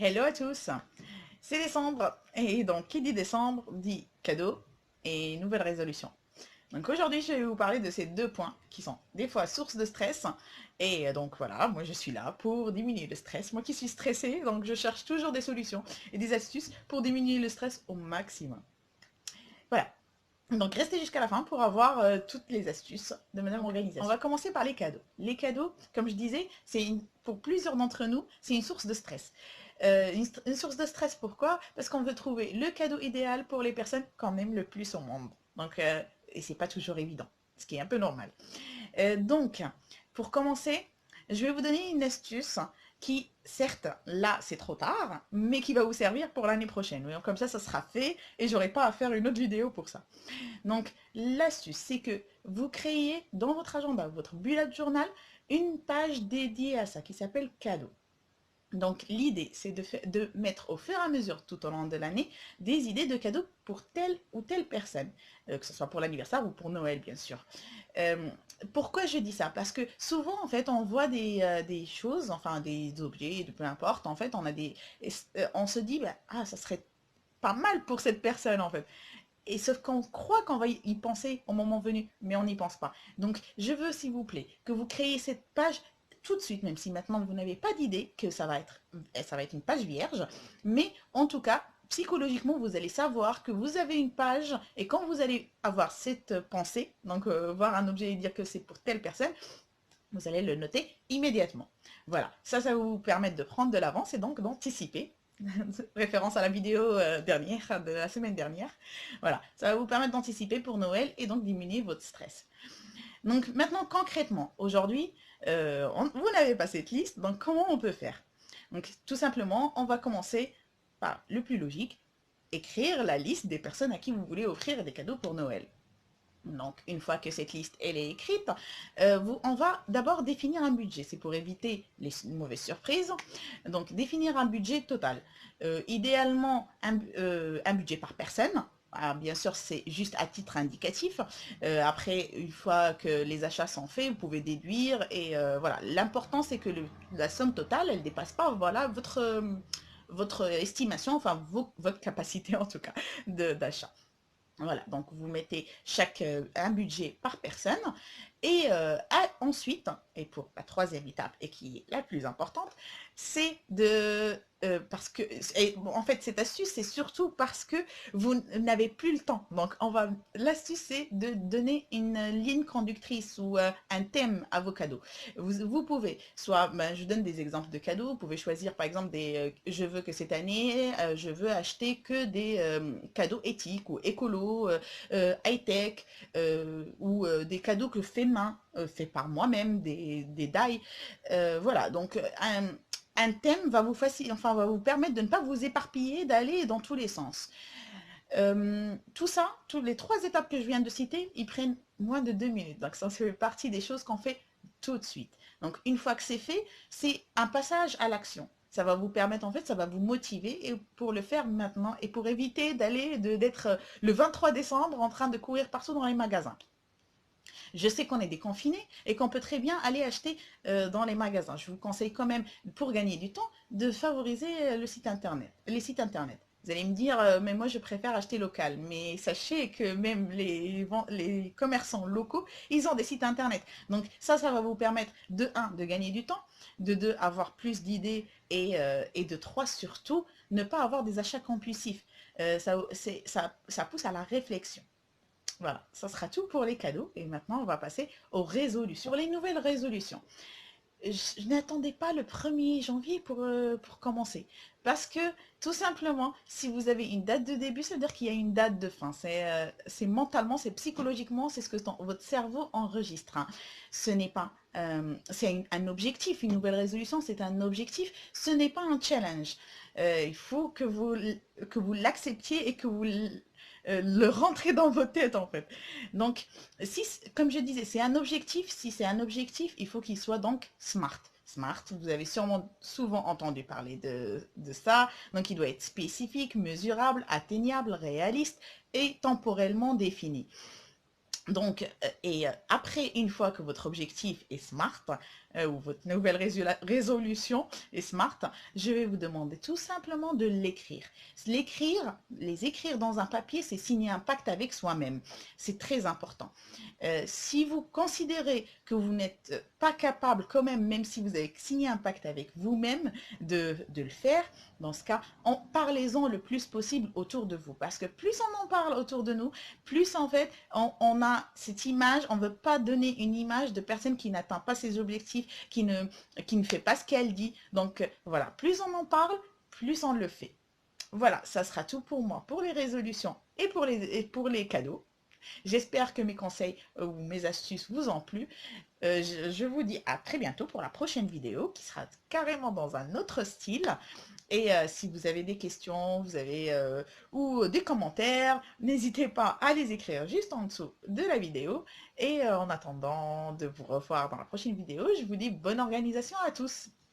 Hello à tous, c'est décembre et donc qui dit décembre dit cadeau et nouvelle résolution. Donc aujourd'hui je vais vous parler de ces deux points qui sont des fois source de stress et donc voilà, moi je suis là pour diminuer le stress. Moi qui suis stressée, donc je cherche toujours des solutions et des astuces pour diminuer le stress au maximum. Voilà, donc restez jusqu'à la fin pour avoir toutes les astuces de madame organisation. On va commencer par les cadeaux. Les cadeaux, comme je disais, pour plusieurs d'entre nous, c'est une source de stress. Une source de stress, pourquoi? Parce qu'on veut trouver le cadeau idéal pour les personnes qu'on aime le plus au monde. Donc, et c'est pas toujours évident, ce qui est un peu normal. Donc, pour commencer, je vais vous donner une astuce qui, certes, là, c'est trop tard, mais qui va vous servir pour l'année prochaine. Oui, comme ça sera fait et j'aurai pas à faire une autre vidéo pour ça. Donc, l'astuce, c'est que vous créez dans votre agenda, votre bullet journal, une page dédiée à ça qui s'appelle cadeau. Donc, l'idée, c'est de mettre au fur et à mesure, tout au long de l'année, des idées de cadeaux pour telle ou telle personne, que ce soit pour l'anniversaire ou pour Noël, bien sûr. Euh, Pourquoi je dis ça? Parce que souvent, en fait, on voit des choses, enfin des objets, peu importe, en fait, on se dit, bah, ah, ça serait pas mal pour cette personne, en fait. Et sauf qu'on croit qu'on va y penser au moment venu, mais on n'y pense pas. Donc, je veux, s'il vous plaît, que vous créez cette page tout de suite, même si maintenant vous n'avez pas d'idée, que ça va être une page vierge. Mais en tout cas, psychologiquement, vous allez savoir que vous avez une page et quand vous allez avoir cette pensée, donc voir un objet et dire que c'est pour telle personne, vous allez le noter immédiatement. Voilà, ça va vous permettre de prendre de l'avance et donc d'anticiper. Référence à la vidéo dernière, de la semaine dernière. Voilà, ça va vous permettre d'anticiper pour Noël et donc diminuer votre stress. Donc maintenant, concrètement, aujourd'hui, vous n'avez pas cette liste, donc comment on peut faire? Donc tout simplement, on va commencer par le plus logique, écrire la liste des personnes à qui vous voulez offrir des cadeaux pour Noël. Donc, une fois que cette liste elle est écrite, on va d'abord définir un budget. C'est pour éviter les mauvaises surprises. Donc, définir un budget total. Idéalement, un budget par personne. Ah, bien sûr, c'est juste à titre indicatif. Après, une fois que les achats sont faits, vous pouvez déduire. Et voilà, l'important, c'est que la somme totale, elle ne dépasse pas voilà, votre estimation, enfin votre capacité en tout cas d'achat. Voilà, donc vous mettez un budget par personne et ensuite, et pour la troisième étape et qui est la plus importante, c'est parce que, bon, en fait cette astuce c'est surtout parce que vous n'avez plus le temps. Donc l'astuce c'est de donner une ligne conductrice ou un thème à vos cadeaux. Vous pouvez, soit, ben, je donne des exemples de cadeaux, vous pouvez choisir par exemple je veux que cette année, je veux acheter que des cadeaux éthiques ou écolos, high-tech, ou des cadeaux que fait main, fait par moi-même, des die. Voilà, donc un thème va enfin, va vous permettre de ne pas vous éparpiller, d'aller dans tous les sens. Tout ça, toutes les trois étapes que je viens de citer, ils prennent moins de 2 minutes. Donc ça fait partie des choses qu'on fait tout de suite. Donc une fois que c'est fait, c'est un passage à l'action. Ça va vous permettre, en fait, ça va vous motiver et pour le faire maintenant et pour éviter d'être le 23 décembre en train de courir partout dans les magasins. Je sais qu'on est déconfiné et qu'on peut très bien aller acheter dans les magasins. Je vous conseille quand même, pour gagner du temps, de favoriser les sites internet. Vous allez me dire, mais moi je préfère acheter local. Mais sachez que même les commerçants locaux, ils ont des sites internet. Donc ça va vous permettre de un, de gagner du temps, de deux, avoir plus d'idées et de trois, surtout, ne pas avoir des achats compulsifs. Ça pousse à la réflexion. Voilà, ça sera tout pour les cadeaux. Et maintenant, on va passer aux résolutions. Pour les nouvelles résolutions, je n'attendais pas le 1er janvier pour commencer. Parce que, tout simplement, si vous avez une date de début, ça veut dire qu'il y a une date de fin. C'est mentalement, c'est psychologiquement, c'est ce que votre cerveau enregistre. Hein. Ce n'est pas... c'est un objectif, une nouvelle résolution, c'est un objectif. Ce n'est pas un challenge. Il faut que vous l'acceptiez et que vous le rentrez dans vos têtes en fait. Donc, si, comme je disais, c'est un objectif. Si c'est un objectif, il faut qu'il soit donc smart. Smart, vous avez sûrement souvent entendu parler de ça. Donc, il doit être spécifique, mesurable, atteignable, réaliste et temporellement défini. Donc, après, une fois que votre objectif est smart, ou votre nouvelle résolution est smart, je vais vous demander tout simplement de l'écrire. Les écrire dans un papier, c'est signer un pacte avec soi-même. C'est très important. Si vous considérez que vous n'êtes pas capable quand même, même si vous avez signé un pacte avec vous-même, de le faire, dans ce cas, parlez-en le plus possible autour de vous. Parce que plus on en parle autour de nous, plus en fait, on a cette image, on ne veut pas donner une image de personne qui n'atteint pas ses objectifs, qui ne fait pas ce qu'elle dit. Donc voilà, plus on en parle, plus on le fait. Voilà, ça sera tout pour moi, pour les résolutions et pour les cadeaux. J'espère que mes conseils ou mes astuces vous ont plu. Je vous dis à très bientôt pour la prochaine vidéo qui sera carrément dans un autre style. Et si vous avez des questions, ou des commentaires, n'hésitez pas à les écrire juste en dessous de la vidéo. Et en attendant de vous revoir dans la prochaine vidéo, je vous dis bonne organisation à tous.